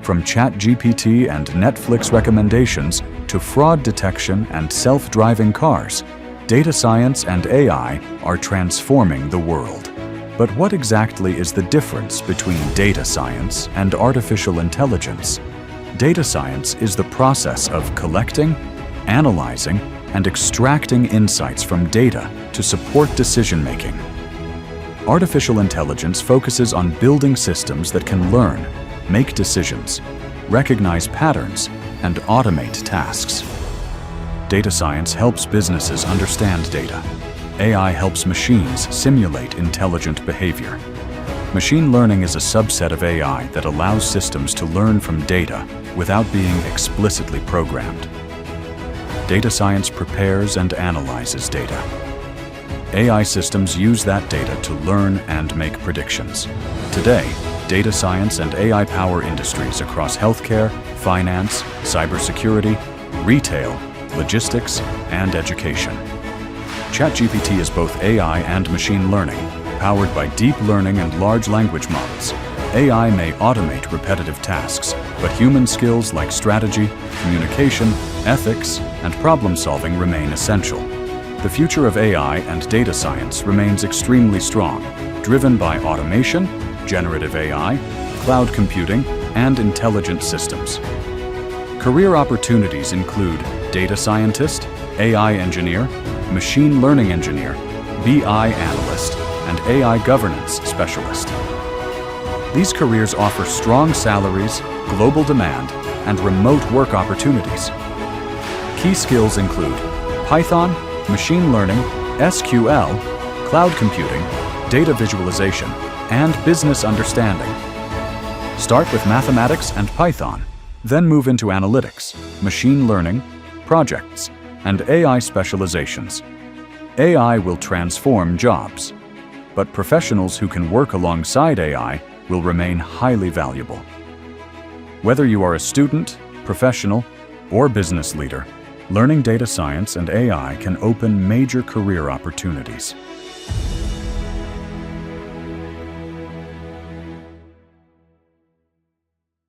From ChatGPT and Netflix recommendations to fraud detection and self-driving cars, data science and AI are transforming the world. But what exactly is the difference between data science and artificial intelligence? Data science is the process of collecting, analyzing, and extracting insights from data to support decision-making. Artificial intelligence focuses on building systems that can learn, make decisions, recognize patterns, and automate tasks. Data science helps businesses understand data. AI helps machines simulate intelligent behavior. Machine learning is a subset of AI that allows systems to learn from data without being explicitly programmed. Data science prepares and analyzes data. AI systems use that data to learn and make predictions. Today, data science and AI power industries across healthcare, finance, cybersecurity, retail, logistics, and education. ChatGPT is both AI and machine learning, powered by deep learning and large language models. AI may automate repetitive tasks, but human skills like strategy, communication, ethics, and problem-solving remain essential. The future of AI and data science remains extremely strong, driven by automation, generative AI, cloud computing, and intelligent systems. Career opportunities include data scientist, AI engineer, machine learning engineer, BI analyst, and AI governance specialist. These careers offer strong salaries, global demand, and remote work opportunities. Key skills include Python, machine learning, SQL, cloud computing, data visualization, and business understanding. Start with mathematics and Python, then move into analytics, machine learning, projects, and AI specializations. AI will transform jobs, but professionals who can work alongside AI will remain highly valuable. Whether you are a student, professional, or business leader, learning data science and AI can open major career opportunities.